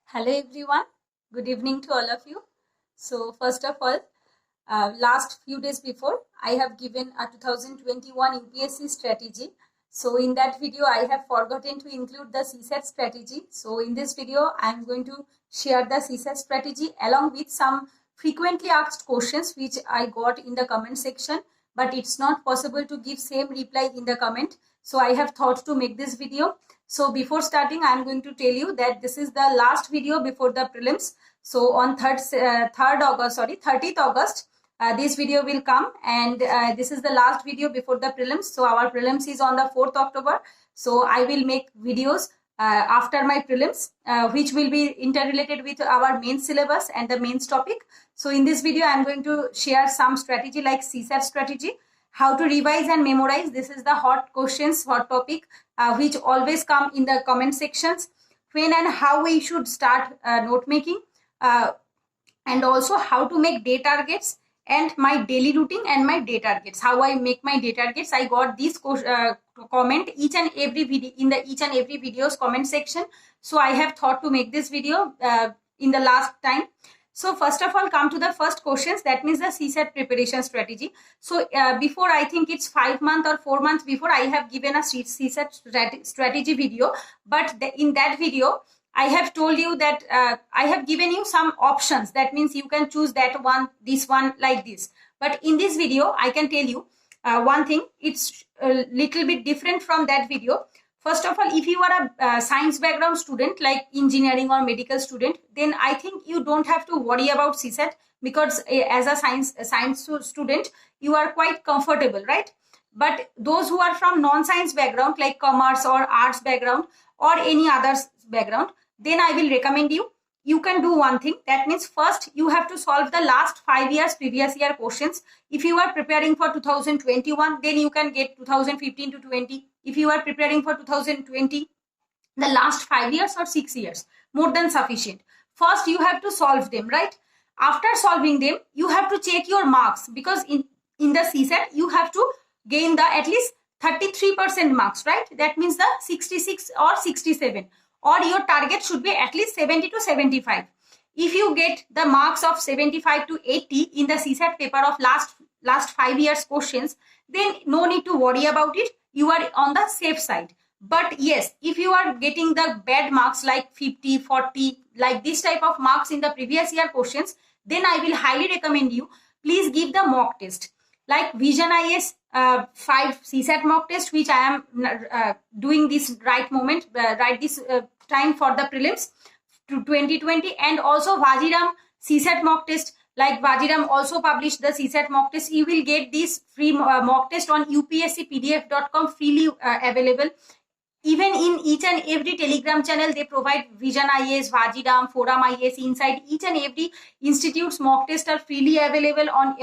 Hello everyone, good evening to all of you. So first of all, last few days before I have given a 2021 UPSC strategy. So in that video I have forgotten to include the CSAT strategy. So in this video I am going to share the CSAT strategy along with some frequently asked questions which I got in the comment section, but it's not possible to give same reply in the comment. So I have thought to make this video. So before starting, I am going to tell you that this is the last video before the prelims. So on 30th August, this video will come, and this is the last video before the prelims. So our prelims is on the 4th October. So I will make videos after my prelims, which will be interrelated with our main syllabus and the main topic. So in this video, I am going to share some strategy like CSAT strategy, how to revise and memorize. This is the hot questions, hot topic, which always come in the comment sections. When and how we should start note making, and also how to make day targets and my daily routine and my day targets. How I make my day targets. I got this comment each and every video in the each and every video's comment section. So I have thought to make this video in the last time. So first of all, come to the first questions. That means the CSAT preparation strategy. So before, I think it's 5 months or 4 months before, I have given a CSAT strategy video. But in that video, I have told you that I have given you some options. That means you can choose that one, this one, like this. But in this video, I can tell you one thing. It's a little bit different from that video. First of all, if you are a science background student like engineering or medical student, then I think you don't have to worry about CSAT, because as a science student, you are quite comfortable, right? But those who are from non-science background like commerce or arts background or any other background, then I will recommend you can do one thing. That means first you have to solve the last 5 years previous year questions. If you are preparing for 2021, then you can get 2015 to 20. If you are preparing for 2020, the last 5 years or 6 years, more than sufficient. First you have to solve them, right? After solving them, you have to check your marks, because in the CSAT you have to gain the at least 33% marks, right? That means the 66 or 67, or your target should be at least 70 to 75. If you get the marks of 75 to 80 in the CSAT paper of last 5 years questions, then no need to worry about it. You are on the safe side. But yes, if you are getting the bad marks like 50, 40, like this type of marks in the previous year questions, then I will highly recommend you, please give the mock test. Like Vision IAS 5 CSAT mock test, which I am doing this right moment, right this time for the prelims to 2020, and also Vajiram CSAT mock test. Like Vajiram also published the CSAT mock test. You will get this free mock test on upscpdf.com, freely available. Even in each and every Telegram channel, they provide Vision IAS, Vajiram, Forum IAS, inside each and every institute's mock test are freely available on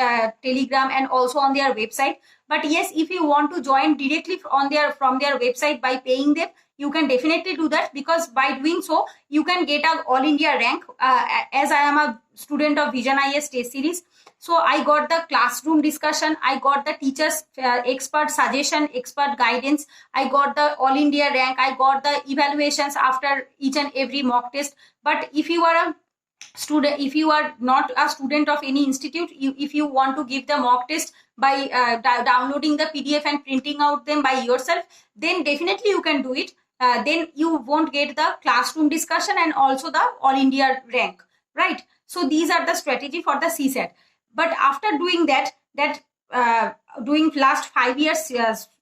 Telegram and also on their website. But yes, if you want to join directly from their website by paying them, you can definitely do that, because by doing so, you can get an all India rank. As I am a student of Vision IAS test series, so I got the classroom discussion, I got the teachers expert suggestion, expert guidance, I got the all India rank, I got the evaluations after each and every mock test. But if you are a student, if you are not a student of any institute, if you want to give the mock test by downloading the PDF and printing out them by yourself, then definitely you can do it. Then you won't get the classroom discussion and also the all India rank, right? So these are the strategy for the CSAT. But after doing that doing last 5 years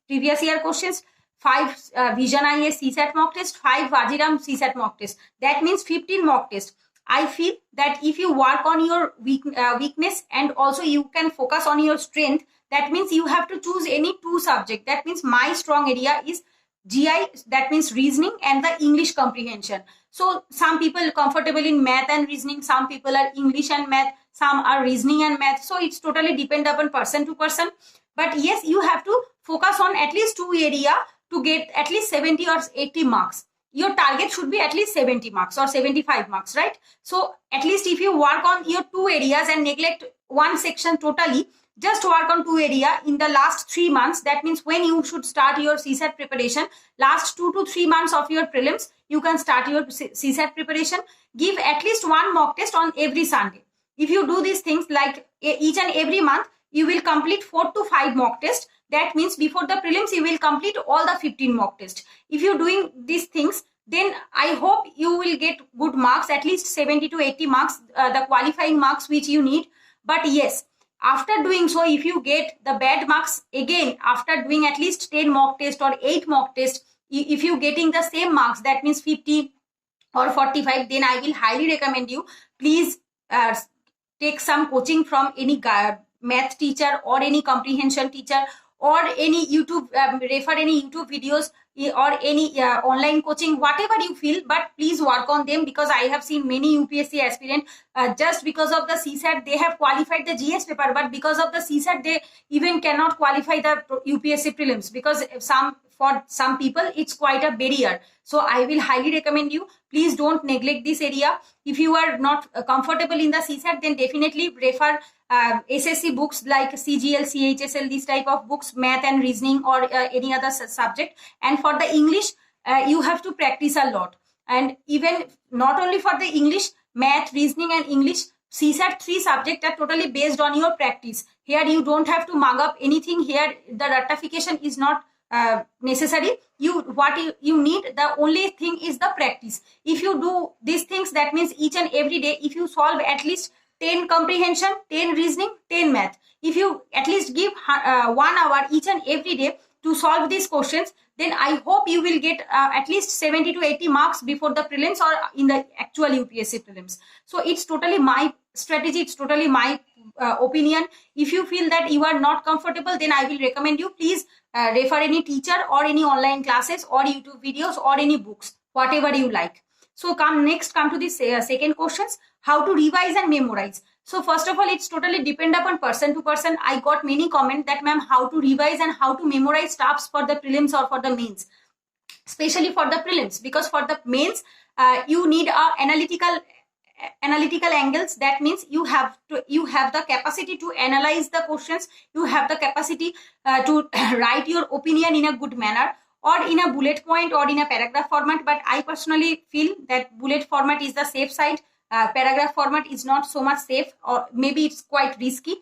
previous year questions, 5 Vision IAS CSAT mock test, 5 Vajiram CSAT mock test, that means 15 mock test. I feel that if you work on your weakness and also you can focus on your strength, that means you have to choose any 2 subjects. That means my strong area is GI, that means reasoning, and the English comprehension. So some people comfortable in math and reasoning, some people are English and math, some are reasoning and math. So it's totally depend upon person to person. But yes, you have to focus on at least 2 area to get at least 70 or 80 marks. Your target should be at least 70 marks or 75 marks, right? So at least if you work on your 2 areas and neglect one section totally, just work on 2 areas in the last 3 months. That means when you should start your CSAT preparation, last 2 to 3 months of your prelims, you can start your CSAT preparation. Give at least one mock test on every Sunday. If you do these things like each and every month, you will complete 4 to 5 mock tests. That means before the prelims, you will complete all the 15 mock tests. If you're doing these things, then I hope you will get good marks, at least 70 to 80 marks, the qualifying marks which you need. But yes, after doing so, if you get the bad marks again, after doing at least 10 mock tests or 8 mock tests, if you getting the same marks, that means 50 or 45, then I will highly recommend you, please take some coaching from any math teacher or any comprehension teacher, or any YouTube, refer any YouTube videos or any online coaching, whatever you feel, but please work on them, because I have seen many UPSC aspirant, just because of the CSAT, they have qualified the GS paper, but because of the CSAT, they even cannot qualify the UPSC prelims, because for some people, it's quite a barrier. So I will highly recommend you, please don't neglect this area. If you are not comfortable in the CSAT, then definitely refer SSC books like CGL, CHSL, these type of books, math and reasoning, or any other subject. And for the English, you have to practice a lot. And even not only for the English, math, reasoning and English, CSAT 3 subjects are totally based on your practice. Here you don't have to mug up anything. Here the ratification is not necessary. What you need, the only thing is the practice. If you do these things, that means each and every day, if you solve at least 10 comprehension, 10 reasoning, 10 math, if you at least give 1 hour each and every day to solve these questions, then I hope you will get at least 70 to 80 marks before the prelims or in the actual UPSC prelims. So it's totally my strategy, it's totally my opinion. If you feel that you are not comfortable, then I will recommend you, please refer any teacher or any online classes or YouTube videos or any books, whatever you like. So come to this second questions, how to revise and memorize. So first of all, it's totally depend upon person to person. I got many comments that, ma'am, how to revise and how to memorize stuffs for the prelims or for the mains, especially for the prelims, because for the mains, you need analytical angles. That means you have the capacity to analyze the questions, you have the capacity to write your opinion in a good manner, or in a bullet point or in a paragraph format. But I personally feel that bullet format is the safe side. Paragraph format is not so much safe, or maybe it's quite risky.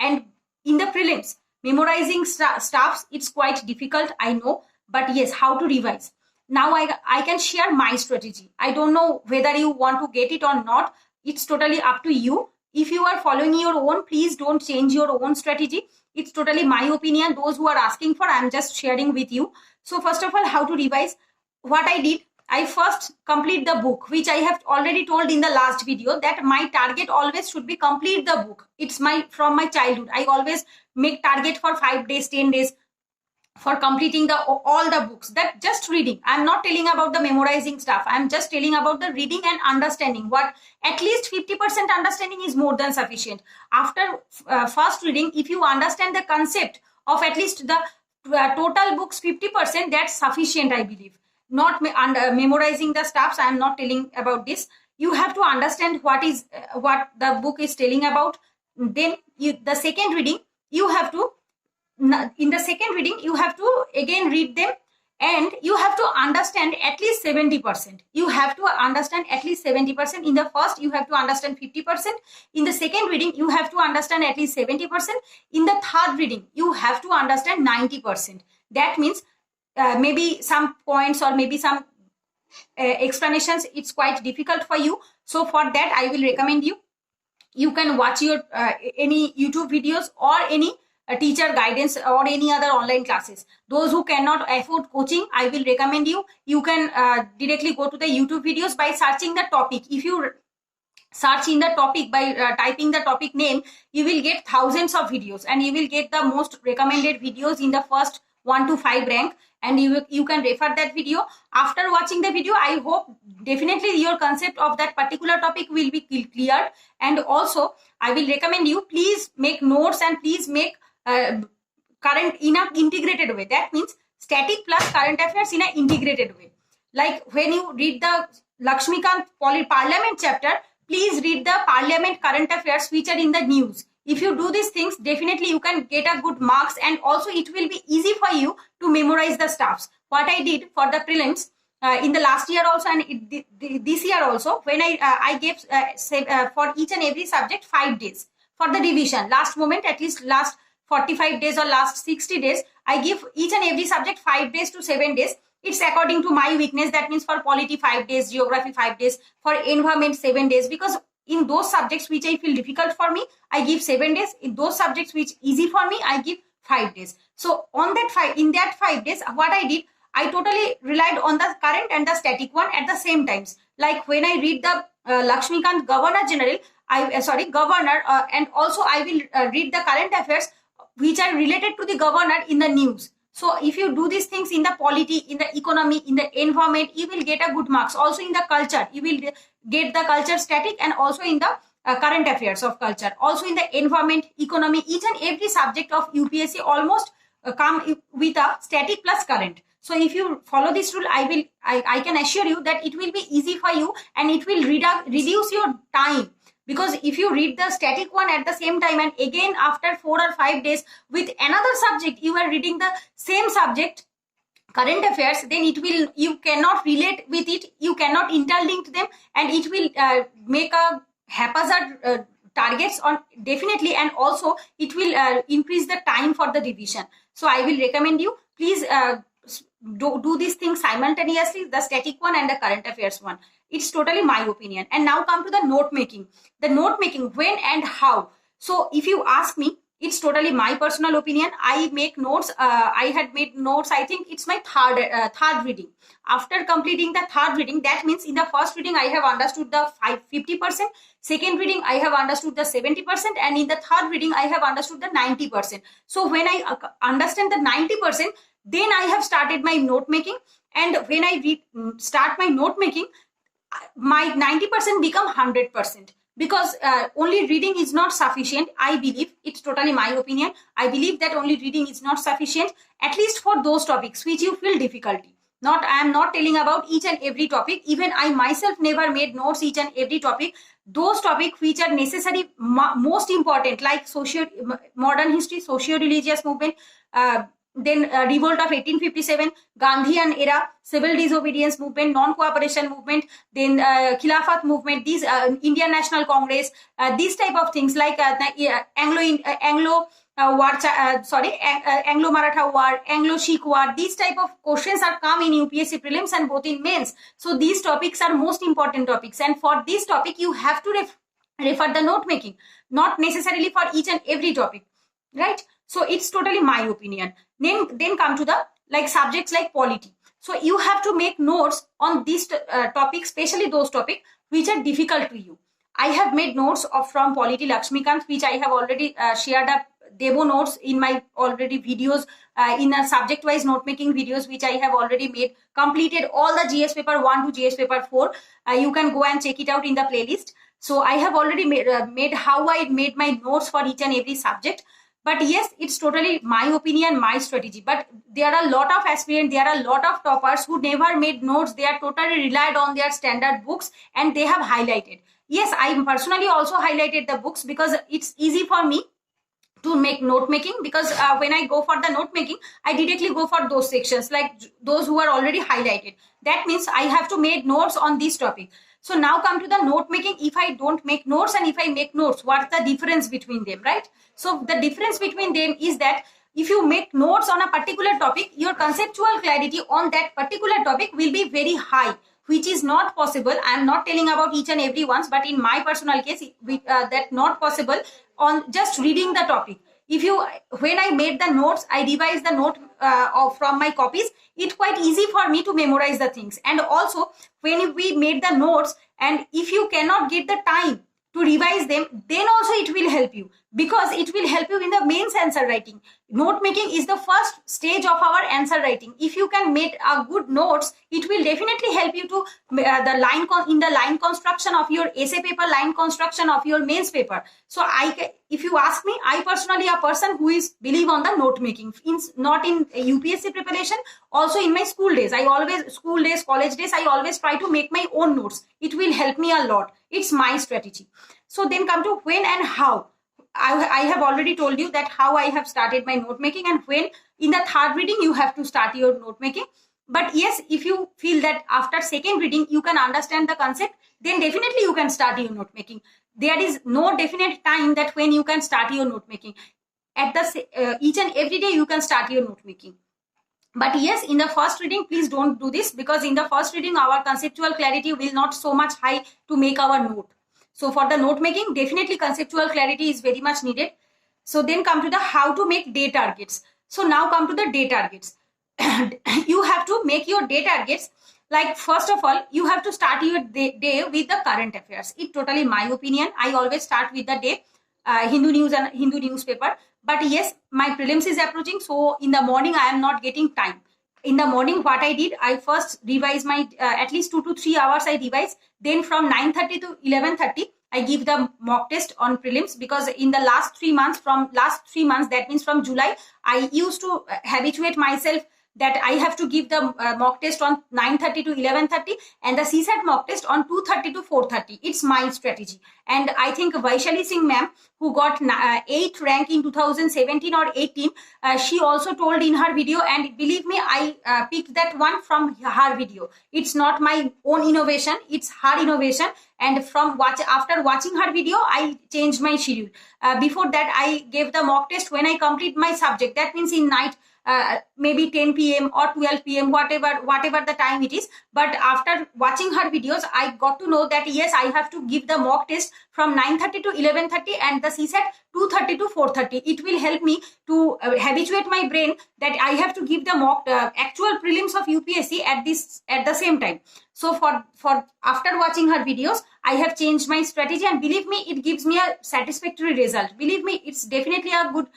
And in the prelims, memorizing stuffs, it's quite difficult, I know. But yes, how to revise? Now I can share my strategy. I don't know whether you want to get it or not. It's totally up to you. If you are following your own, please don't change your own strategy. It's totally my opinion. Those who are asking for, I'm just sharing with you. So first of all, how to revise? What I did, I first complete the book, which I have already told in the last video, that my target always should be complete the book. It's from my childhood. I always make target for 5 days, 10 days for completing all the books. That just reading. I'm not telling about the memorizing stuff. I'm just telling about the reading and understanding. What at least 50% understanding is more than sufficient. After first reading, if you understand the concept of at least the total books 50%, that's sufficient, I believe. Not memorizing the stuffs. I'm not telling about this. You have to understand what the book is telling about. Then the second reading, you have to, in the second reading, you have to again read them, and you have to understand at least 70%. You have to understand at least 70%. In the first, you have to understand 50%. In the second reading, you have to understand at least 70%. In the third reading, you have to understand 90%. That means maybe some points or maybe some explanations, it's quite difficult for you. So for that, I will recommend you can watch your any YouTube videos or any teacher guidance or any other online classes. Those who cannot afford coaching, I will recommend you can directly go to the YouTube videos by searching the topic. If you search in the topic by typing the topic name, you will get thousands of videos, and you will get the most recommended videos in the first 1 to 5 rank, and you can refer that video. After watching the video, I hope definitely your concept of that particular topic will be cleared. And also, I will recommend you, please make notes and please make current in an integrated way. That means static plus current affairs in an integrated way. Like when you read the Lakshmikant Parliament chapter, please read the Parliament current affairs which are in the news. If you do these things, definitely you can get a good marks, and also it will be easy for you to memorize the stuffs. What I did for the prelims, in the last year also, and this year also, when I gave for each and every subject 5 days for the revision. Last moment, at least last 45 days or last 60 days, I give each and every subject 5 days to 7 days. It's according to my weakness. That means for polity 5 days, geography 5 days, for environment 7 days, because in those subjects which I feel difficult for me, I give 7 days. In those subjects which easy for me, I give 5 days. So on that in that 5 days, what I did, I totally relied on the current and the static one at the same times. Like when I read the Lakshmikant Governor General, Governor, and also I will read the current affairs which are related to the governor in the news. So if you do these things in the polity, in the economy, in the environment, you will get a good marks. Also in the culture, you will get the culture static, and also in the current affairs of culture. Also in the environment, economy, each and every subject of UPSC almost come with a static plus current. So if you follow this rule, I can assure you that it will be easy for you, and it will reduce your time. Because if you read the static one at the same time, and again after 4 or 5 days with another subject, you are reading the same subject, current affairs, then you cannot relate with it, you cannot interlink them, and it will make a haphazard targets on definitely, and also it will increase the time for the revision. So I will recommend you, please do these things simultaneously, the static one and the current affairs one. It's totally my opinion. And now come to the note making. The note making, when and how. So if you ask me, it's totally my personal opinion. I make notes. I had made notes. I think it's my third reading. After completing the third reading, that means in the first reading I have understood the 50%. Second reading I have understood the 70%, and in the third reading I have understood the 90%. So when I understand the 90%, then I have started my note making. And when I start my note making, my 90% become 100%, because only reading is not sufficient. I believe, it's totally my opinion, I believe that only reading is not sufficient, at least for those topics which you feel difficulty. I am not telling about each and every topic. Even I myself never made notes each and every topic. Those topics which are necessary, most important, like modern history, socio-religious movement, then revolt of 1857, Gandhian era, civil disobedience movement, non-cooperation movement, then Khilafat movement, these Indian National Congress, these type of things, like Anglo-Maratha War, Anglo-Sikh War, these type of questions are come in UPSC prelims and both in mains. So these topics are most important topics, and for this topic you have to refer the note making, not necessarily for each and every topic, right? So it's totally my opinion. Then come to the subjects like polity. So you have to make notes on these topics, especially those topics which are difficult to you. I have made notes from polity Lakshmikant, which I have already shared up Devo notes in my already videos, in a subject wise note making videos which I have already made, completed all the GS paper 1 to GS paper 4. You can go and check it out in the playlist. So I have already made how I made my notes for each and every subject. But yes, it's totally my opinion, my strategy. But there are a lot of aspirants, there are a lot of toppers who never made notes. They are totally relied on their standard books, and they have highlighted. Yes, I personally also highlighted the books because it's easy for me to make note making, because when I go for the note making, I directly go for those sections, like those who are already highlighted. That means I have to make notes on this topic. So now come to the note making. If I don't make notes and if I make notes, what's the difference between them, right? So the difference between them is that if you make notes on a particular topic, your conceptual clarity on that particular topic will be very high, which is not possible. I am not telling about each and every ones, but in my personal case, that not possible on just reading the topic. When I made the notes, I revised the note from my copies. It's quite easy for me to memorize the things. And also, when we made the notes, and if you cannot get the time to revise them, then also it will help you, because it will help you in the mains answer writing. Note making is the first stage of our answer writing. If you can make a good notes, it will definitely help you to in the line construction of your essay paper, line construction of your mains paper. So if you ask me, I personally a person who is believe on the note making, not in UPSC preparation, also in my school days, college days, I always try to make my own notes. It will help me a lot. It's my strategy. So then come to when and how. I have already told you that how I have started my note making, and when in the third reading you have to start your note making. But yes, if you feel that after second reading you can understand the concept, then definitely you can start your note making. There is no definite time that when you can start your note making. At the each and every day you can start your note making. But yes, in the first reading, please don't do this, because in the first reading our conceptual clarity will not so much high to make our note. So for the note making, definitely conceptual clarity is very much needed. So then come to the how to make day targets. So now come to the day targets. You have to make your day targets. Like first of all, you have to start your day with the current affairs. It totally my opinion. I always start with the day, Hindu news and Hindu newspaper. But yes, my prelims is approaching, so in the morning I am not getting time. In the morning, what I did, I first revise my at least 2 to 3 hours I revise. Then from 9:30 to 11:30, I give the mock test on prelims, because in the last 3 months, that means from July, I used to habituate myself that I have to give the mock test on 9:30 to 11:30 and the CSAT mock test on 2:30 to 4:30. It's my strategy. And I think Vaishali Singh ma'am, who got 8th rank in 2017 or 18, she also told in her video, and believe me, I picked that one from her video. It's not my own innovation, it's her innovation. And after watching her video, I changed my schedule. Before that, I gave the mock test when I complete my subject. That means in night, maybe 10 p.m. or 12 p.m., whatever the time it is. But after watching her videos, I got to know that yes, I have to give the mock test from 9:30 to 11:30 and the CSAT 2:30 to 4:30. It will help me to habituate my brain that I have to give the mock actual prelims of UPSC at the same time. So for after watching her videos, I have changed my strategy, and believe me, it gives me a satisfactory result. Believe me, it's definitely a good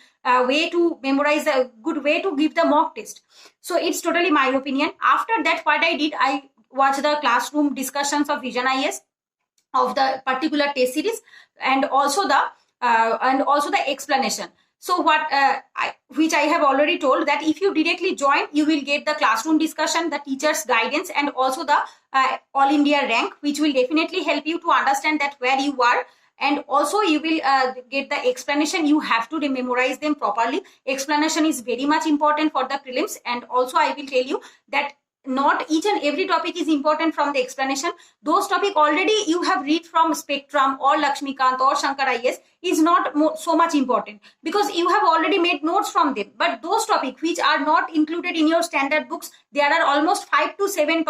way to memorize, a good way to give the mock test. So it's totally my opinion. After that, what I did, I watched the classroom discussions of Vision IAS of the particular test series, and also the explanation. So which I have already told, that if you directly join, you will get the classroom discussion, the teacher's guidance, and also the All India rank, which will definitely help you to understand that where you are. And also you will get the explanation. You have to memorize them properly. Explanation is very much important for the prelims. And also I will tell you that not each and every topic is important from the explanation. Those topic already you have read from Spectrum or Lakshmikant or Shankar IAS is not so much important, because you have already made notes from them. But those topics which are not included in your standard books, there are almost 5 to 7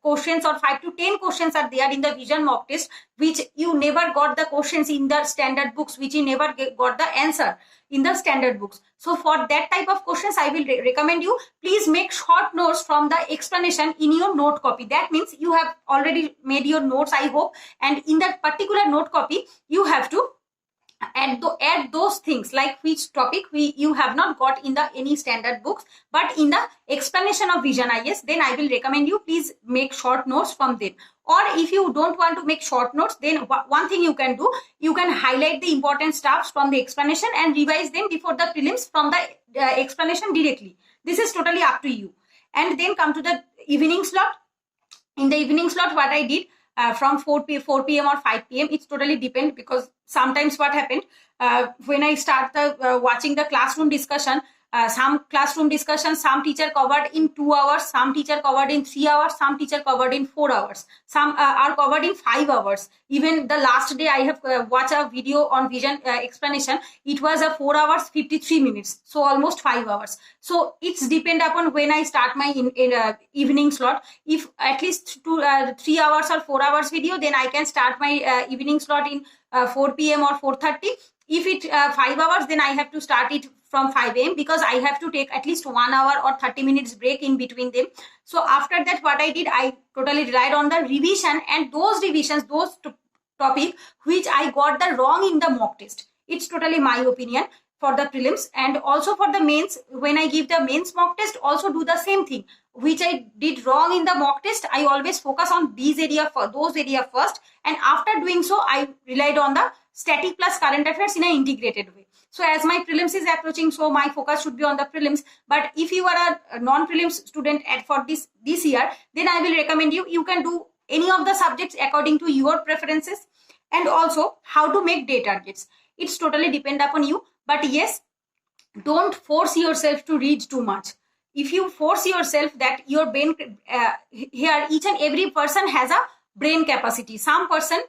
questions or 5 to 10 questions are there in the Vision mock test, which you never got the questions in the standard books, which you never got the answer in the standard books. So for that type of questions, I will recommend you, please make short notes from the explanation in your note copy. That means you have already made your notes, I hope, and in that particular note copy, you have to add those things, like which topic you have not got in the any standard books, but in the explanation of Vision IAS. Then I will recommend you, please make short notes from them. Or if you don't want to make short notes, then one thing you can do, you can highlight the important stuffs from the explanation and revise them before the prelims from the explanation directly. This is totally up to you. And then come to the evening slot. In the evening slot, what I did, from 4 p.m. or 5 p.m. It's totally depend, because sometimes what happened, when I start watching the classroom discussion, some classroom discussions, some teacher covered in 2 hours, some teacher covered in 3 hours, some teacher covered in 4 hours, some are covered in 5 hours. Even the last day I have watched a video on Vision explanation. It was a 4 hours 53 minutes, so almost 5 hours. So it's depend upon when I start my evening slot. If at least 3 hours or 4 hours video, then I can start my evening slot in 4 p.m. or 4:30. If it 5 hours, then I have to start it from 5 a.m. because I have to take at least 1 hour or 30 minutes break in between them. So after that, what I did, I totally relied on the revision, and those revisions, those topic which I got the wrong in the mock test. It's totally my opinion for the prelims. And also for the mains, when I give the mains mock test, also do the same thing. Which I did wrong in the mock test, I always focus on those area first. And after doing so, I relied on the static plus current affairs in an integrated way. So as my prelims is approaching, so my focus should be on the prelims. But if you are a non-prelims student for this year, then I will recommend you can do any of the subjects according to your preferences. And also how to make day targets. It's totally depend upon you. But yes, don't force yourself to read too much. if you force yourself that your brain, here each and every person has a brain capacity. Some person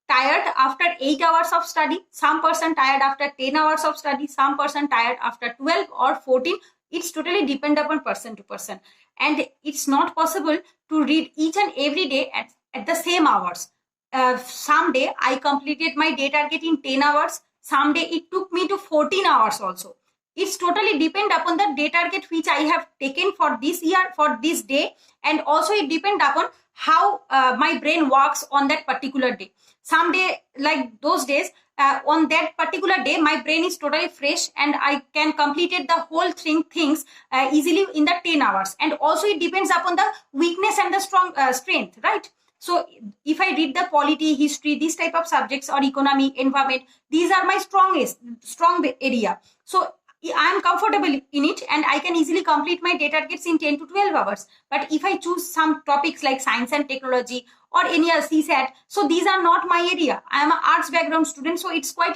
tired after 8 hours of study, some person tired after 10 hours of study, some person tired after 12 or 14. It's totally depend upon person to person, and it's not possible to read each and every day at the same hours. Some day I completed my day target in 10 hours, some day it took me to 14 hours also. It's totally depend upon the day target which I have taken for this year, for this day, and also it depend upon how my brain works on that particular day. Some day, like those days, on that particular day, my brain is totally fresh and I can complete the whole things easily in the 10 hours. And also it depends upon the weakness and the strong strength, right? So if I read the polity, history, these type of subjects, or economy, environment, these are my strong area. So I am comfortable in it and I can easily complete my day targets in 10 to 12 hours. But if I choose some topics like science and technology or any other CSAT, so these are not my area. I am an arts background student, so it's quite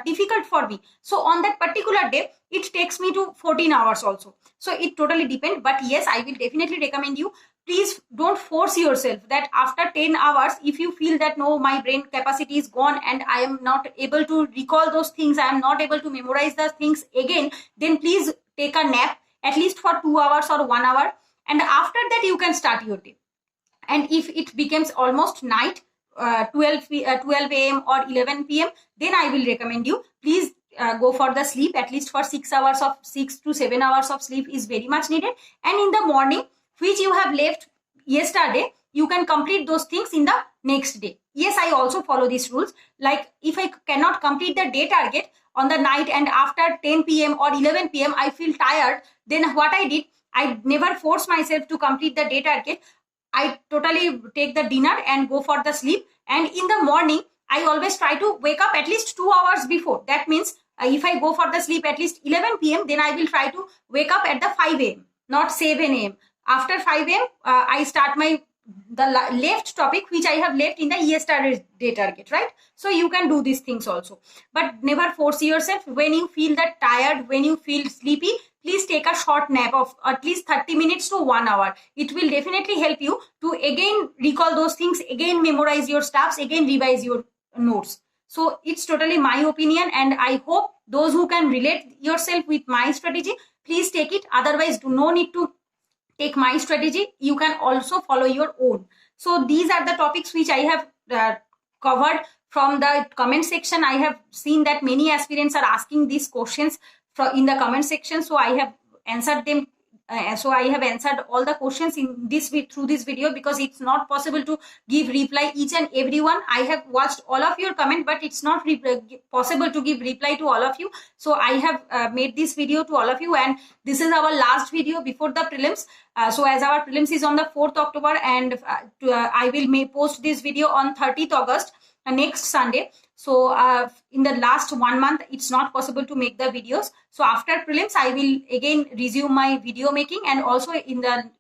difficult for me. So on that particular day, it takes me to 14 hours also. So it totally depends. But yes, I will definitely recommend you, please don't force yourself that after 10 hours, if you feel that no, my brain capacity is gone and I am not able to recall those things, I am not able to memorize the things again, then please take a nap at least for 2 hours or 1 hour. And after that, you can start your day. And if it becomes almost night, 12 a.m. or 11 p.m., then I will recommend you, please go for the sleep. At least for 6 to 7 hours of sleep is very much needed. And in the morning, which you have left yesterday, you can complete those things in the next day. Yes, I also follow these rules. Like if I cannot complete the day target on the night and after 10 p.m. or 11 p.m. I feel tired, then what I did, I never force myself to complete the day target. I totally take the dinner and go for the sleep. And in the morning, I always try to wake up at least 2 hours before. That means if I go for the sleep at least 11 p.m., then I will try to wake up at the 5 a.m., not 7 a.m. After 5 a.m., I start the left topic which I have left in the yesterday's day target, right? So you can do these things also. But never force yourself. When you feel that tired, when you feel sleepy, please take a short nap of at least 30 minutes to 1 hour. It will definitely help you to again recall those things, again memorize your stuffs, again revise your notes. So it's totally my opinion, and I hope those who can relate yourself with my strategy, please take it. Otherwise, do no need to take my strategy. You can also follow your own. So these are the topics which I have covered from the comment section. I have seen that many aspirants are asking these questions in the comment section. So I have answered them. So I have answered all the questions in this through this video, because it's not possible to give reply each and everyone. I have watched all of your comment, but it's not possible to give reply to all of you. So I have made this video to all of you, and this is our last video before the prelims. So as our prelims is on the 4th October, and I will post this video on 30th August, next Sunday. So in the last 1 month, it's not possible to make the videos. So after prelims, I will again resume my video making, and also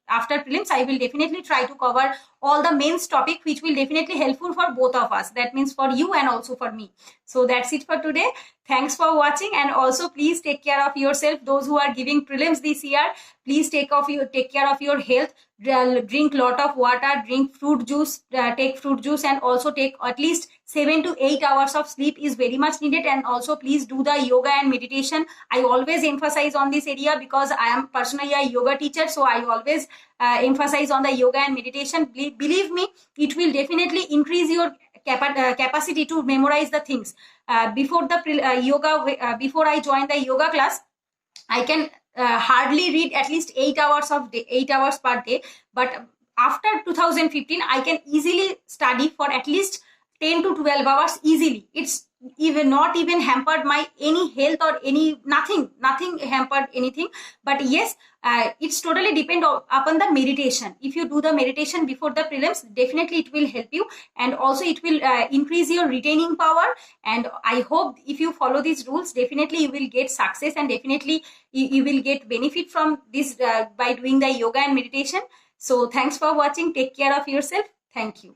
after prelims, I will definitely try to cover all the mains topic, which will definitely helpful for both of us. That means for you and also for me. So that's it for today. Thanks for watching, and also please take care of yourself. Those who are giving prelims this year, please take care of your health. Drink lot of water, drink fruit juice, take fruit juice, and also take at least 7 to 8 hours of sleep is very much needed. And also please do the yoga and meditation. I always emphasize on this area because I am personally a yoga teacher, so I always emphasize on the yoga and meditation. Believe me, it will definitely increase your capacity to memorize the things. Before before I joined the yoga class, I can hardly read at least 8 hours per day. But after 2015, I can easily study for at least 10 to 12 hours easily. It's not even hampered my any health or nothing hampered anything. But yes, it's totally depend upon the meditation. If you do the meditation before the prelims, definitely it will help you, and also it will increase your retaining power. And I hope if you follow these rules, definitely you will get success, and definitely you will get benefit from this by doing the yoga and meditation. So thanks for watching. Take care of yourself. Thank you.